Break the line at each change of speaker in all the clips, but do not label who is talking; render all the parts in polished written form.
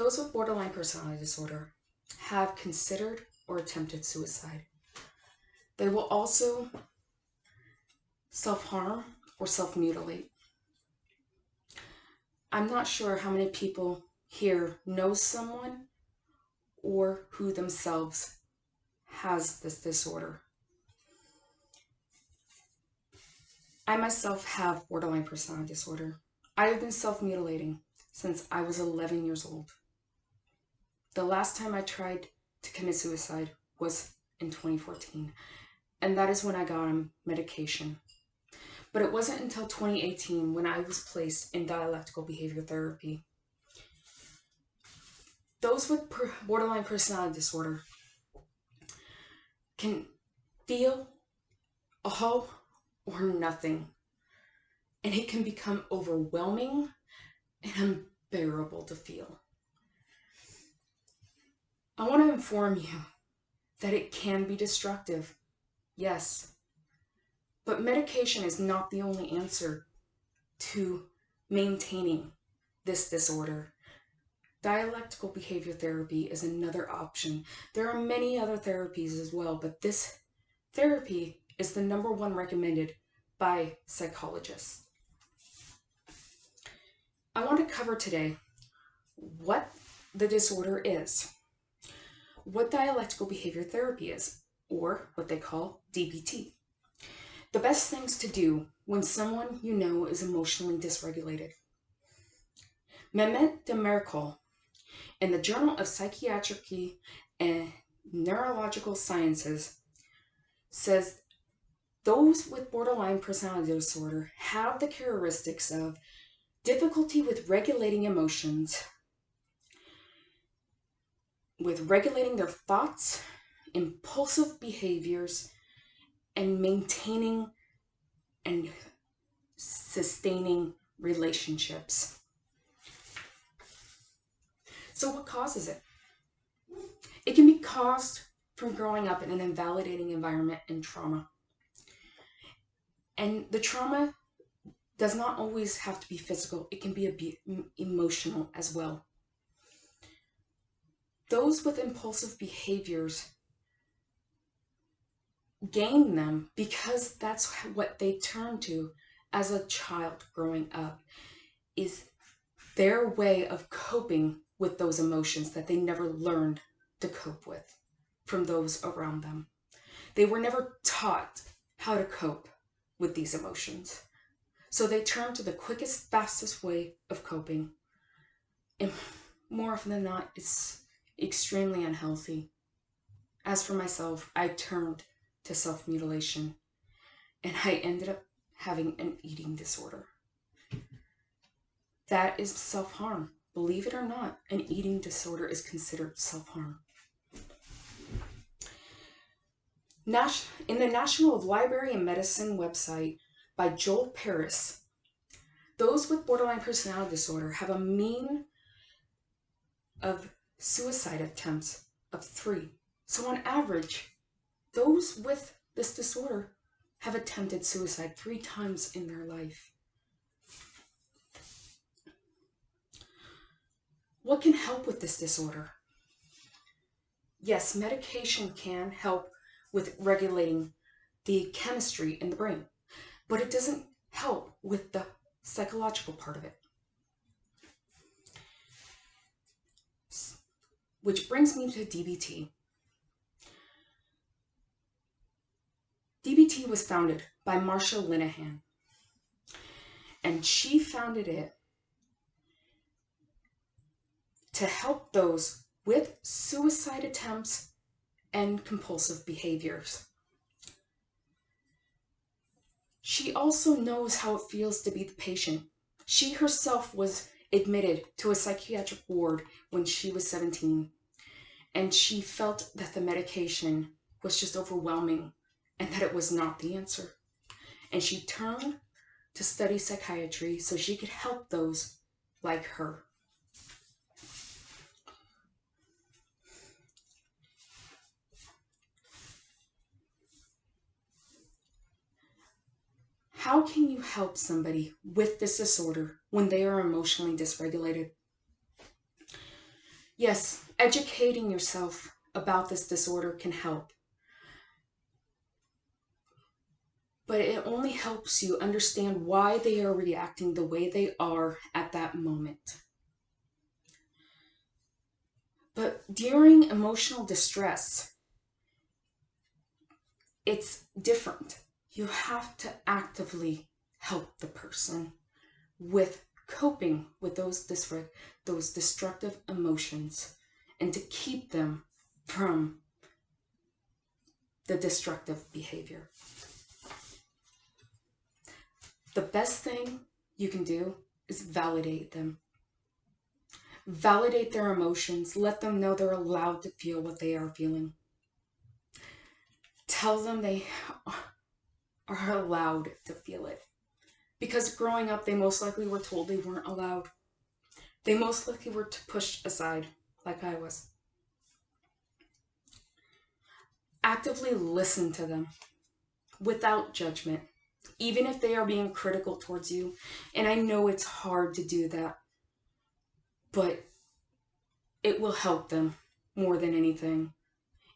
Those with borderline personality disorder have considered or attempted suicide. They will also self-harm or self-mutilate. I'm not sure how many people here know someone or who themselves has this disorder. I myself have borderline personality disorder. I have been self-mutilating since I was 11 years old. The last time I tried to commit suicide was in 2014, and that is when I got on medication. But it wasn't until 2018 when I was placed in dialectical behavior therapy. Those with borderline personality disorder can feel all or nothing, and it can become overwhelming and unbearable to feel. I want to inform you that it can be destructive, yes, but medication is not the only answer to maintaining this disorder. Dialectical behavior therapy is another option. There are many other therapies as well, but this therapy is the number one recommended by psychologists. I want to cover today what the disorder is, what dialectical behavior therapy is, or what they call DBT. The best things to do when someone you know is emotionally dysregulated. Mehmet Demirkol, in the Journal of Psychiatry and Neurological Sciences, says those with borderline personality disorder have the characteristics of difficulty with regulating emotions, with regulating their thoughts, impulsive behaviors, and maintaining and sustaining relationships. So what causes it? It can be caused from growing up in an invalidating environment and trauma. And the trauma does not always have to be physical. It can be emotional as well. Those with impulsive behaviors gain them because that's what they turn to as a child growing up, is their way of coping with those emotions that they never learned to cope with from those around them. They were never taught how to cope with these emotions. So they turn to the quickest, fastest way of coping. And more often than not, it's extremely unhealthy. As for myself, I turned to self-mutilation, and I ended up having an eating disorder. That is self-harm. Believe it or not, an eating disorder is considered self-harm. In the National Library of Medicine website by Joel Paris, those with borderline personality disorder have a mean of suicide attempts of 3. So on average, those with this disorder have attempted suicide 3 times in their life. What can help with this disorder? Yes, medication can help with regulating the chemistry in the brain, but it doesn't help with the psychological part of it. Which brings me to DBT. DBT was founded by Marsha Linehan, and she founded it to help those with suicide attempts and compulsive behaviors. She also knows how it feels to be the patient. She herself was admitted to a psychiatric ward when she was 17, and she felt that the medication was just overwhelming and that it was not the answer. And she turned to study psychiatry so she could help those like her. How can you help somebody with this disorder when they are emotionally dysregulated? Yes, educating yourself about this disorder can help, but it only helps you understand why they are reacting the way they are at that moment. But during emotional distress, it's different. You have to actively help the person with coping with those destructive emotions and to keep them from the destructive behavior. The best thing you can do is validate them. Validate their emotions. Let them know they're allowed to feel what they are feeling. Tell them they are allowed to feel it. Because growing up, they most likely were told they weren't allowed. They most likely were pushed aside, like I was. Actively listen to them without judgment, even if they are being critical towards you. And I know it's hard to do that, but it will help them more than anything.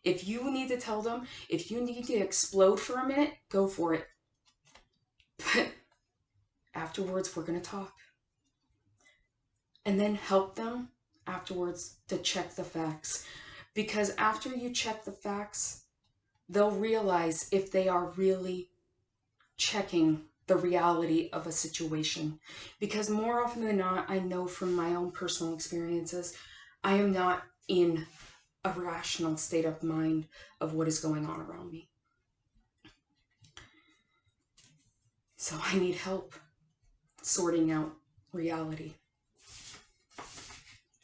If you need to tell them, if you need to explode for a minute, go for it. But afterwards, we're going to talk. And then help them afterwards to check the facts. Because after you check the facts, they'll realize if they are really checking the reality of a situation. Because more often than not, I know from my own personal experiences, I am not in a rational state of mind of what is going on around me. So I need help sorting out reality.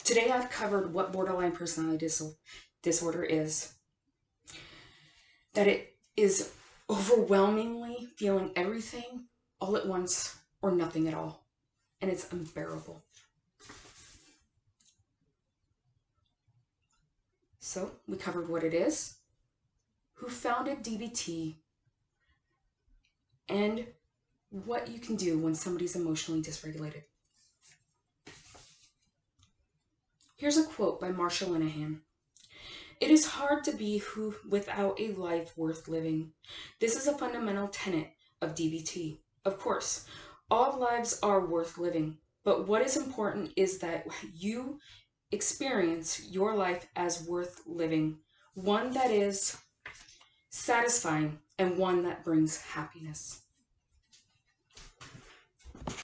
Today I've covered what borderline personality disorder is. That it is overwhelmingly feeling everything all at once or nothing at all. And it's unbearable. So we covered what it is, who founded DBT, and what you can do when somebody's emotionally dysregulated. Here's a quote by Marsha Linehan. "It is hard to be who without a life worth living. This is a fundamental tenet of DBT. Of course, all lives are worth living, but what is important is that you experience your life as worth living, one that is satisfying and one that brings happiness."